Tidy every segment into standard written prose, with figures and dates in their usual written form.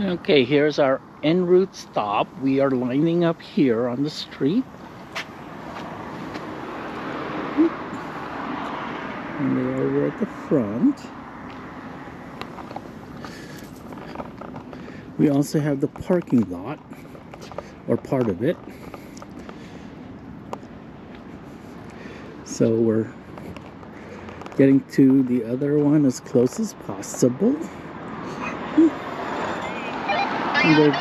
Okay, here's our en route stop. We are lining up here on the street. And they are over at the front. We also have the parking lot, or part of it. So we're getting to the other one as close as possible. And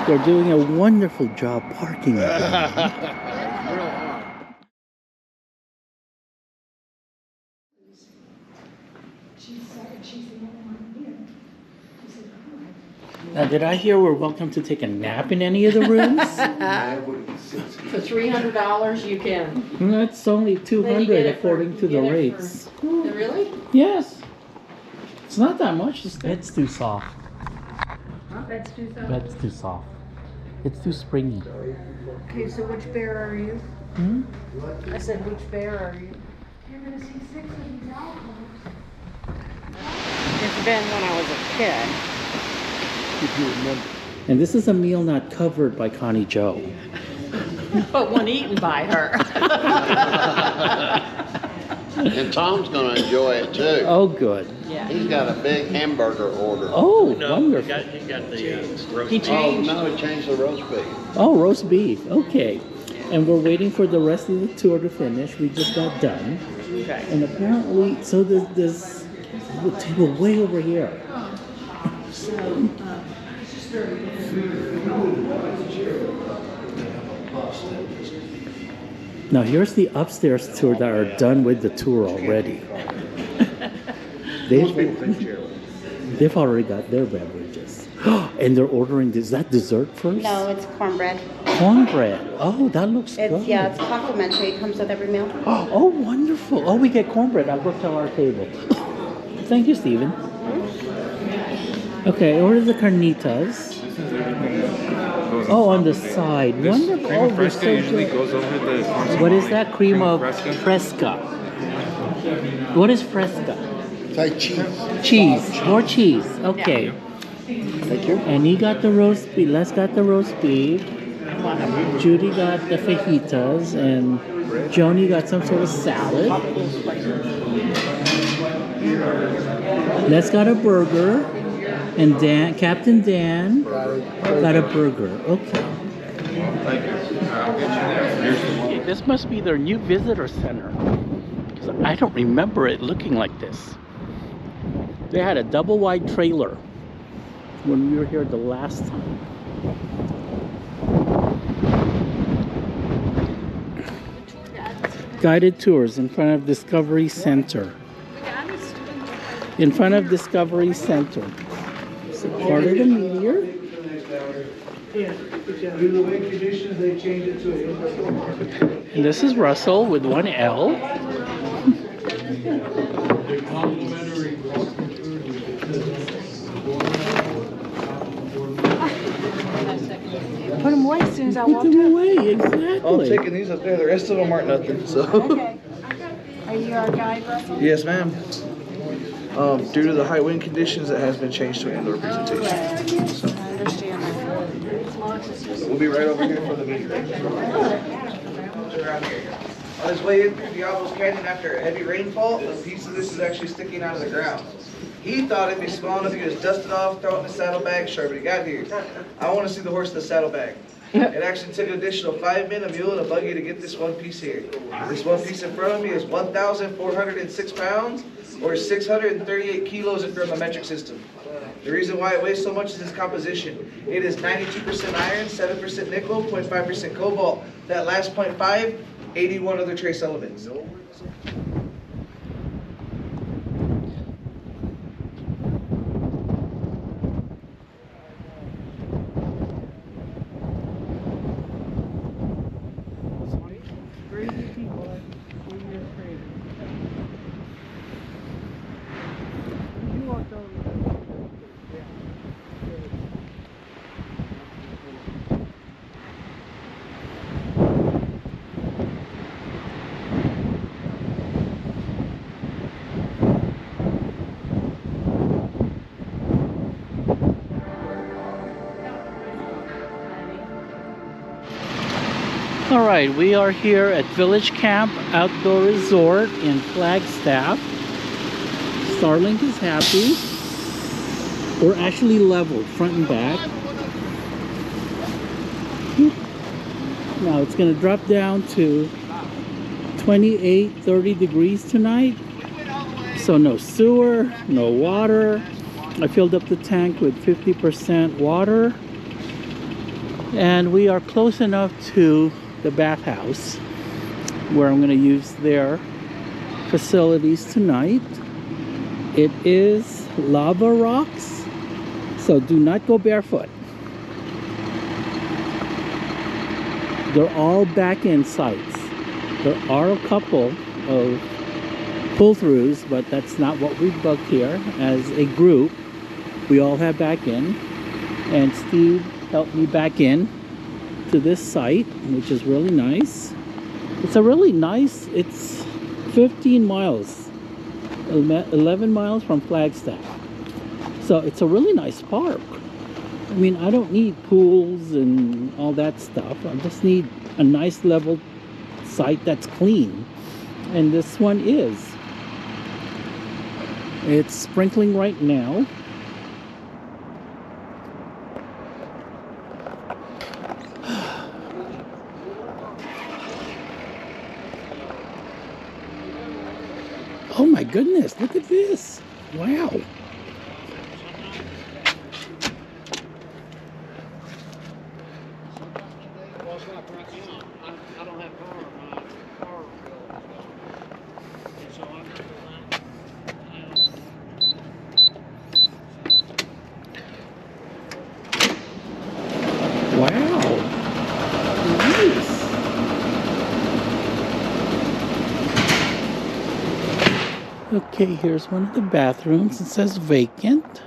they're doing a wonderful job parking it. Now, did I hear we're welcome to take a nap in any of the rooms? For $300, you can. That's only $200 according to the rates. Really? Yes. It's not that much. Bed's too soft. Huh? Bed's too soft? Bed's too soft. It's too springy. Okay, so which bear are you? Hmm? I said, which bear are you? You're gonna see 6 of these alcohols. It's been when I was a kid. If you remember. And this is a meal not covered by Connie Joe. But one eaten by her. And Tom's going to enjoy it too. Oh, good. Yeah. He's got a big hamburger order. Oh, No, wonderful. he got the roast He beef. changed. Oh, no, he changed the roast beef. Oh, roast beef. Okay. And we're waiting for the rest of the tour to finish. We just got done. Okay. And apparently, so there's a table way over here. Now here's the upstairs tour that are done with the tour already. They've already got their beverages. And they're ordering, is that dessert first? No, it's cornbread. Cornbread. Oh, that looks good. It's complimentary. It comes with every meal. Oh, wonderful. Oh, we get cornbread. I'll go tell our table. Thank you, Stephen. Okay, order the carnitas. Oh, on the side. Wonderful. Cream Oh, of they're Fresca so usually good. goes over the corn. What is that? Cream of Fresca? Fresca. What is Fresca? It's like cheese. Cheese. More cheese. Okay. Thank you. And he got the roast beef. Les got the roast beef. Judy got the fajitas. And Joni got some sort of salad. Les got a burger. And Captain Dan got a burger. Okay. Okay, this must be their new visitor center. Because I don't remember it looking like this. They had a double wide trailer when we were here the last time. Guided tours in front of Discovery Center. In front of Discovery Center. So part of the Meteor. Due to the wind conditions, they changed it to an indoor market. And this is Russell with one L. Put them away as soon as I Put walked them up. away, exactly. I'm taking these up there. The rest of them aren't nothing. So. Okay. Are you our guide, Russell? Yes, ma'am. Due to the high wind conditions, it has been changed to an indoor presentation. So. I understand that. We'll be right over here for the meeting. On his way in through Diablo's Canyon after a heavy rainfall, a piece of this is actually sticking out of the ground. He thought it'd be small enough, he could just dust it off, throw it in the saddlebag, sure, but he got here. I want to see the horse in the saddlebag. It actually took an additional 5 men, a mule, and a buggy to get this one piece here. This one piece in front of me is 1,406 pounds, or 638 kilos if you're in the metric system. The reason why it weighs so much is its composition. It is 92% iron, 7% nickel, 0.5% cobalt. That last 0.5, 81 other trace elements. All right, we are here at Village Camp Outdoor Resort in Flagstaff. Starlink is happy. We're actually leveled front and back. Now it's going to drop down to 28, 30 degrees tonight. So no sewer, no water. I filled up the tank with 50% water. And we are close enough to the bathhouse where I'm going to use their facilities tonight. It is lava rocks, so do not go barefoot. They're all back-end sites. There are a couple of pull-throughs, but that's not what we've booked here. As a group, we all have back-in, and Steve helped me back in to this site, which is really nice. It's a really nice, it's 15 miles, 11 miles from Flagstaff. So it's a really nice park. I mean, I don't need pools and all that stuff. I just need a nice level site that's clean. And this one is. It's sprinkling right now. Oh my goodness, look at this. Wow. Okay, here's one of the bathrooms. It says vacant.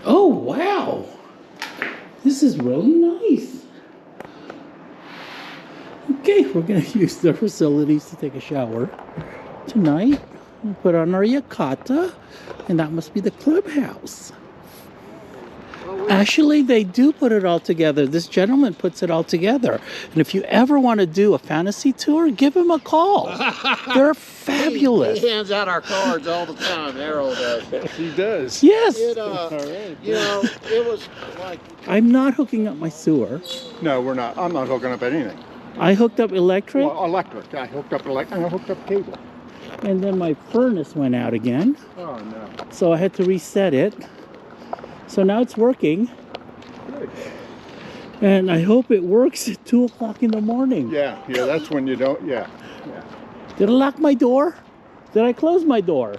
Oh, wow. This is really nice. Okay, we're going to use their facilities to take a shower tonight. We'll put on our yukata, and that must be the clubhouse. Actually, they do put it all together. This gentleman puts it all together. And if you ever want to do a fantasy tour, give him a call. They're fabulous. He hands out our cards all the time. Errol does. He does. Yes. You know, it was like... I'm not hooking up my sewer. No, we're not. I'm not hooking up anything. I hooked up electric. Well, electric. I hooked up electric and I hooked up cable. And then my furnace went out again. Oh, no. So I had to reset it. So now it's working. Good. And I hope it works at 2 o'clock in the morning. Yeah, that's when you don't, yeah. Did I lock my door? Did I close my door?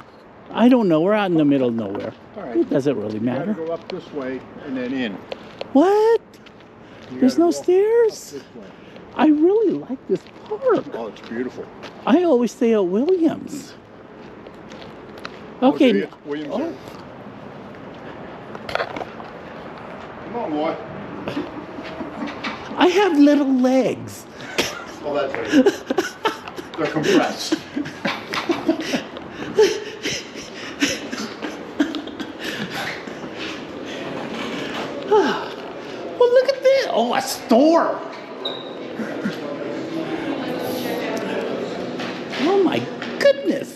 I don't know. We're out in the middle of nowhere. All right. It doesn't really You matter. gotta go up this way and then in. What? You There's gotta no walk up stairs? this way. I really like this park. Oh, it's beautiful. I always stay at Williams. Oh, Okay. do you? Williams. Come on, boy. I have little legs. Well, that's right. They're compressed. Well, look at this. Oh, a store. Oh my goodness.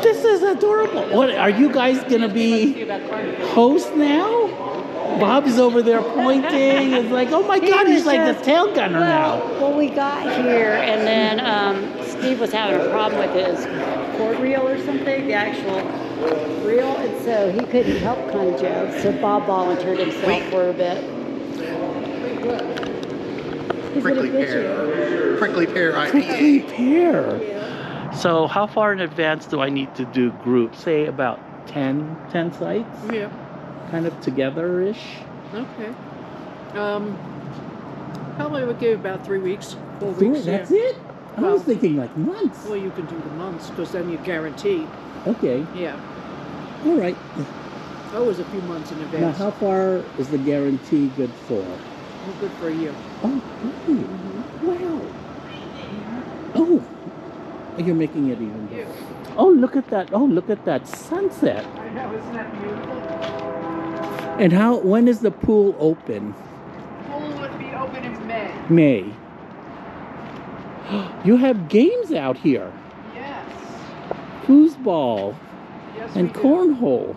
This is adorable. What, are you guys gonna be hosts now? Bob's over there pointing. It's like, oh my God, he's like the tail gunner now. Well, we got here, and then Steve was having a problem with his cord reel or something, the actual reel, and so he couldn't help Conjo. So Bob volunteered himself for a bit. Prickly pear. Prickly pear IPA. Prickly pear. So how far in advance do I need to do groups? Say about 10 sites? Yeah. Kind of together-ish? Okay. Probably would give about 3 weeks, 4 Three, weeks. that's yeah. it? I was thinking like months. Well, you can do the months because then you guarantee. Okay. Yeah. All right. always a few months in Now, advance. how far is the guarantee good for? Well, good for you. Oh, really? Wow. Oh, you're making it even better. Oh, look at that. Oh, look at that sunset. I know, isn't that beautiful? And when is the pool open? Pool would be open in May. May. You have games out here. Yes. Foosball Yes, and we do. cornhole.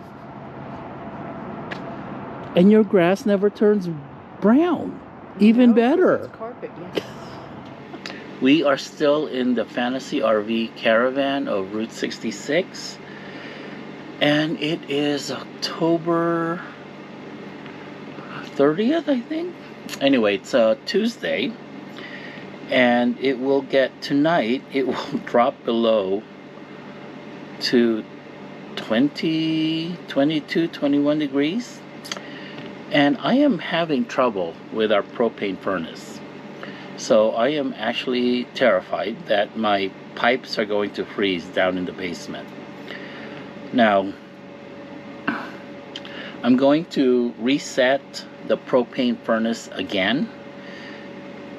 And your grass never turns brown. Even No, better. It's carpet, yes. We are still in the Fantasy RV caravan of Route 66. And it is October 30th, I think. Anyway, it's a Tuesday. And it will tonight, it will drop below to 20, 22, 21 degrees. And I am having trouble with our propane furnace. So I am actually terrified that my pipes are going to freeze down in the basement. Now, I'm going to reset the propane furnace again.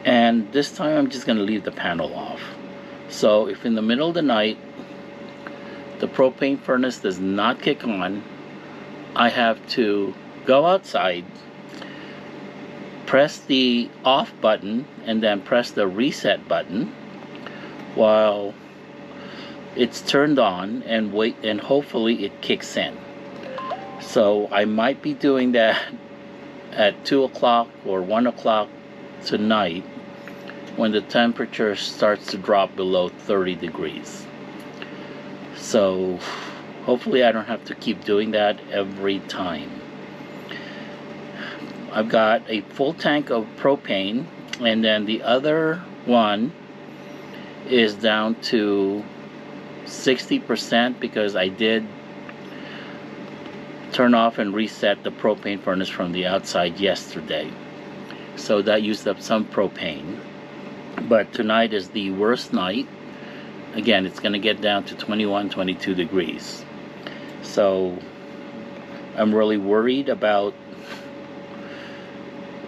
And this time I'm just going to leave the panel off. So if in the middle of the night the propane furnace does not kick on, I have to go outside, press the off button, and then press the reset button while it's turned on and wait, and hopefully it kicks in. So I might be doing that at 2 o'clock or 1 o'clock tonight when the temperature starts to drop below 30 degrees. So hopefully I don't have to keep doing that every time. I've got a full tank of propane, and then the other one is down to 60% because I did turn off and reset the propane furnace from the outside yesterday. So that used up some propane. But tonight is the worst night. Again, it's going to get down to 21, 22 degrees. So I'm really worried about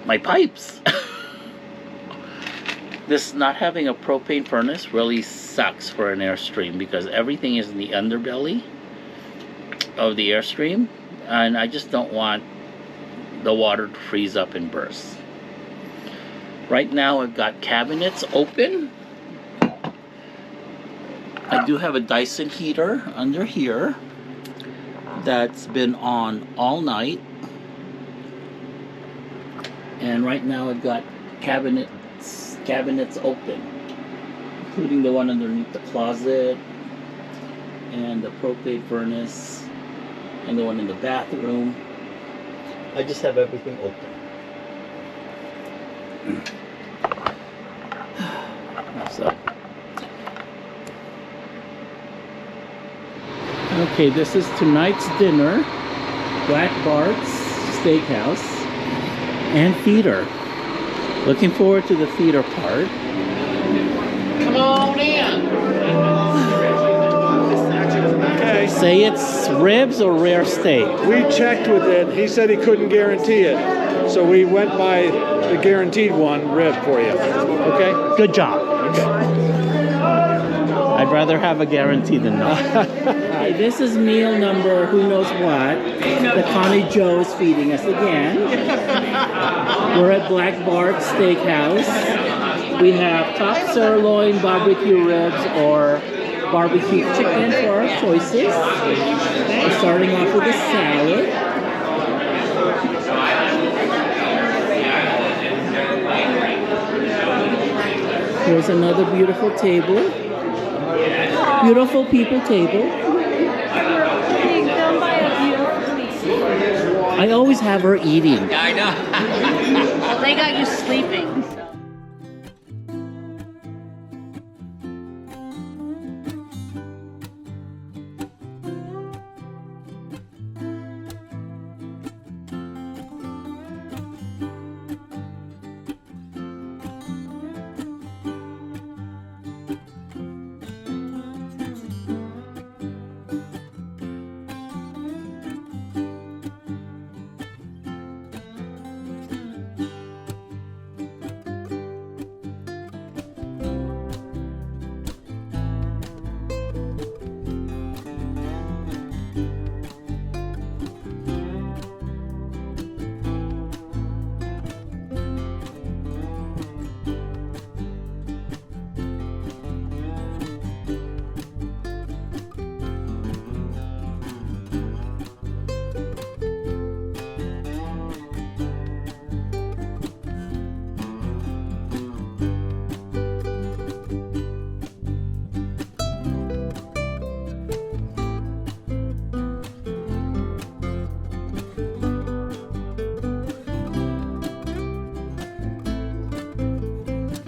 my pipes. This not having a propane furnace really sucks for an Airstream because everything is in the underbelly of the Airstream, and I just don't want the water to freeze up and burst. Right now I've got cabinets open. I do have a Dyson heater under here that's been on all night. And right now I've got cabinets open, including the one underneath the closet, and the propane furnace, and the one in the bathroom. I just have everything open. So, okay, this is tonight's dinner. Black Barts Steakhouse and feeder. Looking forward to the feeder part. Come on in. Okay, Say it's ribs or rare steak. we checked with it. He said he couldn't guarantee it. So we went by the guaranteed one, rib for you. Okay? Good job. I'd rather have a guarantee than not. Hey, this is meal number who knows what. The Connie Joe is feeding us again. We're at Black Barts Steakhouse. We have top sirloin, barbecue ribs, or barbecue chicken for our choices. We're starting off with a salad. Here's another beautiful table. Beautiful people table. Being filmed by a beautiful I always have her eating. Well, they got you sleeping.